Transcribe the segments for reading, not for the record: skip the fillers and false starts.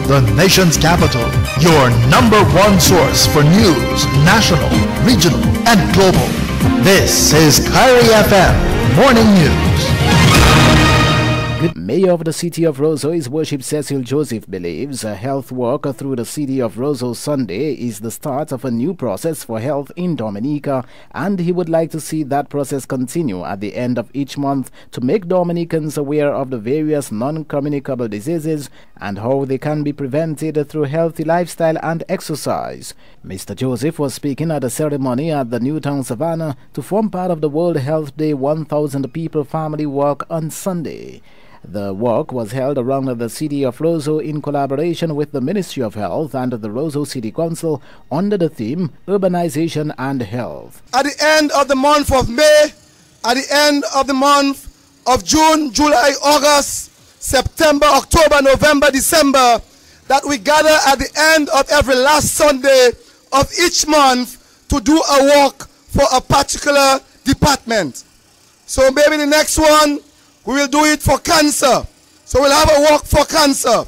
the nation's capital. Your number one source for news, national, regional, and global. This is KairiFM Morning News. Mayor of the city of Roseau, His Worship Cecil Joseph, believes a health walk through the city of Roseau Sunday is the start of a new process for health in Dominica, and he would like to see that process continue at the end of each month to make Dominicans aware of the various non-communicable diseases and how they can be prevented through healthy lifestyle and exercise. Mr. Joseph was speaking at a ceremony at the Newtown Savannah to form part of the World Health Day 1,000 People Family Walk on Sunday. The walk was held around the city of Roseau in collaboration with the Ministry of Health and the Roseau City Council under the theme Urbanization and Health. At the end of the month of May, at the end of the month of June, July, August, September, October, November, December, that we gather at the end of every last Sunday of each month to do a walk for a particular department. So maybe the next one, we will do it for cancer. So we'll have a walk for cancer.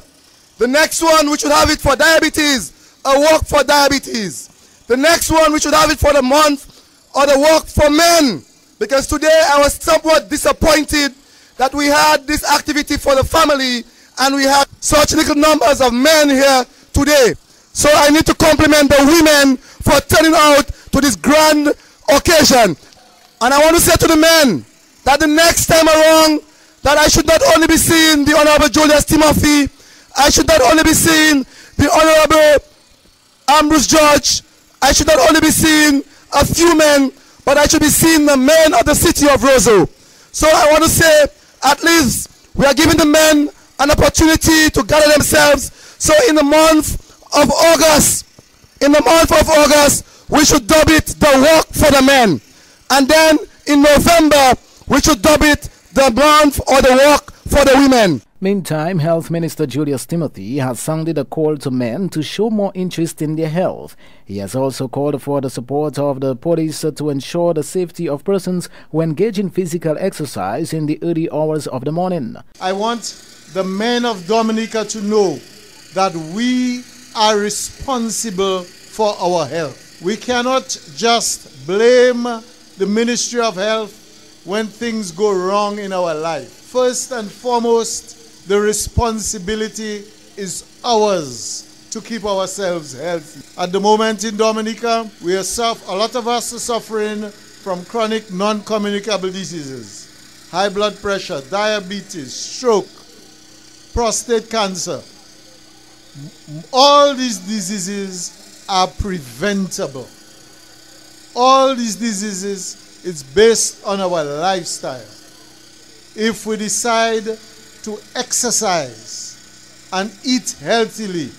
The next one, we should have it for diabetes, a walk for diabetes. The next one, we should have it for the month or the walk for men. Because today I was somewhat disappointed that we had this activity for the family and we had such little numbers of men here today. So I need to compliment the women for turning out to this grand occasion. And I want to say to the men that the next time around, that I should not only be seeing the Honorable Julius Timothy, I should not only be seeing the Honorable Ambrose George, I should not only be seeing a few men, but I should be seeing the men of the city of Roseau. So I want to say, at least we are giving the men an opportunity to gather themselves. So in the month of August, we should dub it the walk for the men. And then in November, we should dub it the month or the walk for the women. Meantime, Health Minister Julius Timothy has sounded a call to men to show more interest in their health. He has also called for the support of the police to ensure the safety of persons who engage in physical exercise in the early hours of the morning. I want the men of Dominica to know that we are responsible for our health. We cannot just blame the Ministry of Health when things go wrong in our life. First and foremost, the responsibility is ours to keep ourselves healthy. At the moment in Dominica, a lot of us are suffering from chronic non-communicable diseases. High blood pressure, diabetes, stroke, prostate cancer. All these diseases are preventable. All these diseases, it's based on our lifestyle. If we decide to exercise and eat healthily,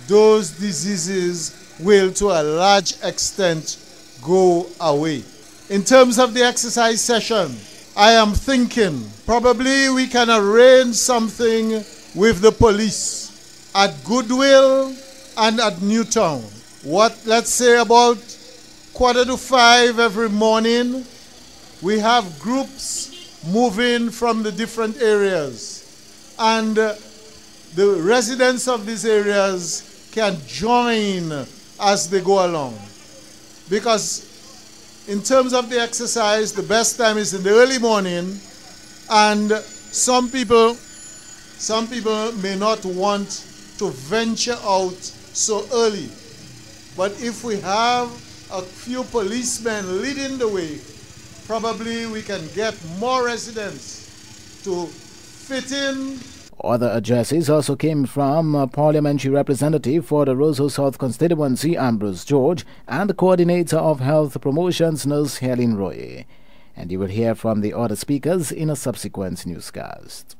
those diseases will to a large extent go away. In terms of the exercise session, I am thinking probably we can arrange something with the police at Goodwill and at Newtown. Let's say about 4:45 every morning, we have groups moving from the different areas, and the residents of these areas can join as they go along. Because in terms of the exercise, the best time is in the early morning, and some people may not want to venture out so early. But if we have a few policemen leading the way, probably we can get more residents to fit in. Other addresses also came from Parliamentary Representative for the Roseau South Constituency, Ambrose George, and the Coordinator of Health Promotions, Nurse Helen Roy. And you will hear from the other speakers in a subsequent newscast.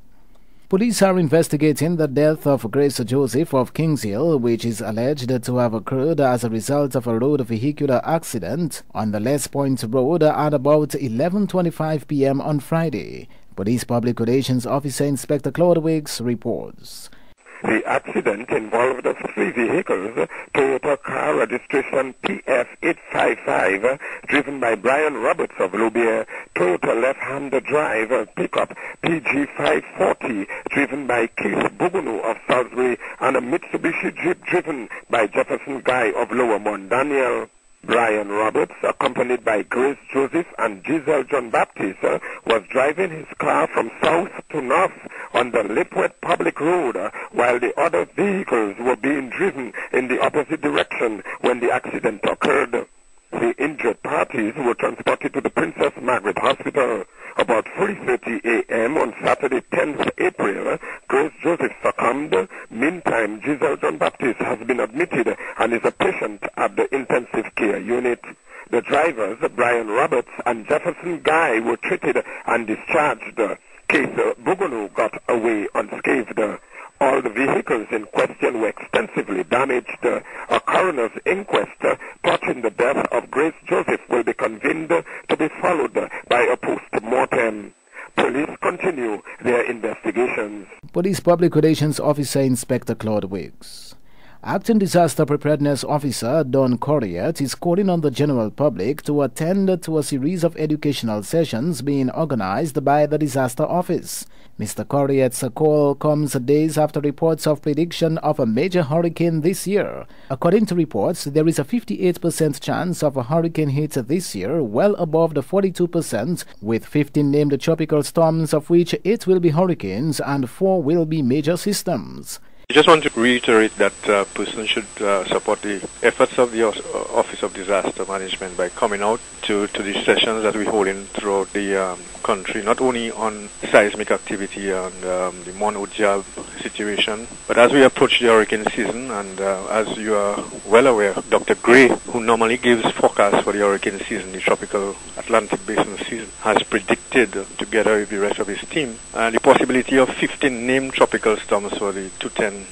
Police are investigating the death of Grace Joseph of Kings Hill, which is alleged to have occurred as a result of a road vehicular accident on the Les Point Road at about 11:25 p.m. on Friday. Police Public Relations Officer Inspector Claude Wicks reports. The accident involved 3 vehicles, Toyota car registration PF855, driven by Brian Roberts of Loubier, Toyota left-hand drive pickup PG540, driven by Keith Bugunu of Salisbury, and a Mitsubishi Jeep driven by Jefferson Guy of Lower Mount Daniel. Brian Roberts, accompanied by Grace Joseph and Giselle John Baptiste, was driving his car from south to north on the Lipwet Public Road, while the other vehicles were being driven in the opposite direction when the accident occurred. The injured parties were transported to the Princess Margaret Hospital. About 3:30 a.m. on Saturday, 10th April, Grace Joseph succumbed. Meantime, Giselle John Baptiste has been admitted and is a patient at the intensive care unit. The drivers, Brian Roberts and Jefferson Guy, were treated and discharged. Keith Bugunu got away unscathed. All the vehicles in question were extensively damaged. A coroner's inquest touching the death of Grace Joseph will be convened to be followed by a post-mortem. Police continue their investigations. Police Public Relations Officer Inspector Claude Wicks. Acting Disaster Preparedness Officer Don Corriott is calling on the general public to attend to a series of educational sessions being organized by the Disaster Office. Mr. Corriott's call comes days after reports of prediction of a major hurricane this year. According to reports, there is a 58% chance of a hurricane hit this year, well above the 42%, with 15 named tropical storms, of which 8 will be hurricanes and 4 will be major systems. I just want to reiterate that persons should support the efforts of the Office of Disaster Management by coming out to the sessions that we're holding throughout the country, not only on seismic activity and the Mount Ujab situation, but as we approach the hurricane season, and as you are well aware, Dr. Gray, who normally gives forecasts for the hurricane season, the tropical Atlantic Basin season, has predicted, together with the rest of his team, the possibility of 15 named tropical storms for the 2010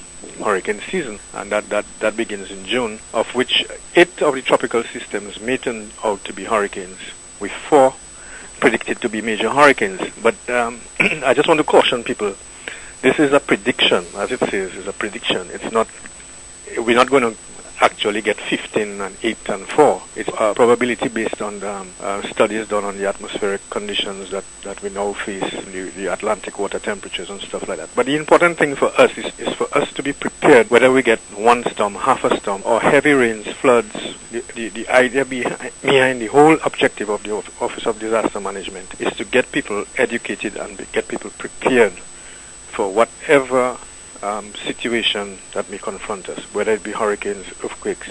hurricane season, and that begins in June, of which 8 of the tropical systems may turn out to be hurricanes, with 4 predicted to be major hurricanes. But I just want to caution people, this is a prediction, as it says, is a prediction. It's not, we're not going to actually get 15 and 8 and 4. It's a probability based on the studies done on the atmospheric conditions that we now face, the Atlantic water temperatures and stuff like that. But the important thing for us is for us to be prepared, whether we get one storm, half a storm, or heavy rains, floods. The idea behind the whole objective of the Office of Disaster Management is to get people educated and get people prepared for whatever situation that may confront us, whether it be hurricanes, earthquakes.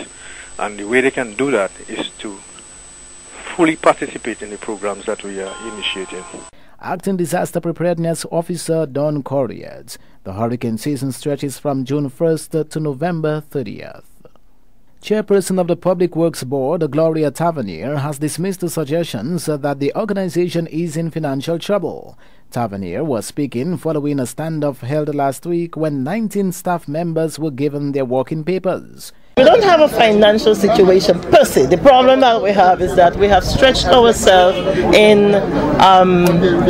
And the way they can do that is to fully participate in the programs that we are initiating. Acting Disaster Preparedness Officer Don Corriott. The hurricane season stretches from June 1st to November 30th. Chairperson of the Public Works Board, Gloria Tavernier, has dismissed the suggestions that the organization is in financial trouble. Tavernier was speaking following a standoff held last week when 19 staff members were given their working papers. We don't have a financial situation per se. The problem that we have is that we have stretched ourselves in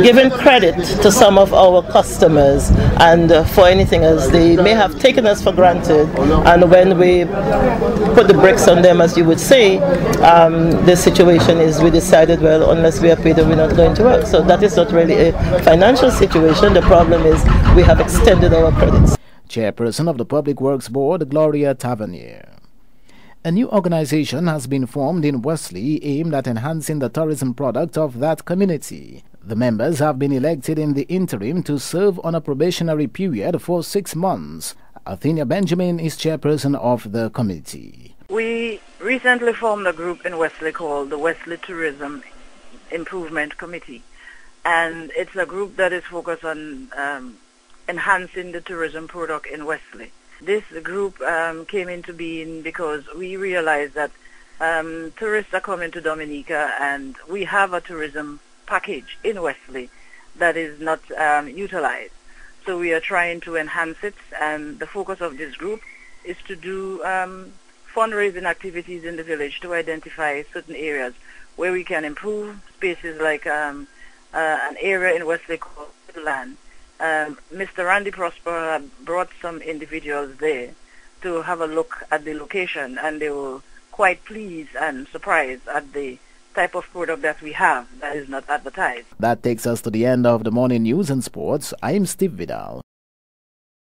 giving credit to some of our customers and for anything else. They may have taken us for granted, and when we put the brakes on them, as you would say, the situation is we decided, well, unless we are paid, we're not going to work. So that is not really a financial situation. The problem is we have extended our credits. Chairperson of the Public Works Board, Gloria Tavernier. A new organization has been formed in Wesley aimed at enhancing the tourism product of that community. The members have been elected in the interim to serve on a probationary period for 6 months. Athenia Benjamin is chairperson of the committee. We recently formed a group in Wesley called the Wesley Tourism Improvement Committee. And it's a group that is focused on enhancing the tourism product in Wesley. This group came into being because we realized that tourists are coming to Dominica, and we have a tourism package in Wesley that is not utilized. So we are trying to enhance it, and the focus of this group is to do fundraising activities in the village to identify certain areas where we can improve spaces like an area in Wesley called Land, Mr. Randy Prosper brought some individuals there to have a look at the location, and they were quite pleased and surprised at the type of product that we have that is not advertised. That takes us to the end of the morning news and sports. I'm Steve Vidal.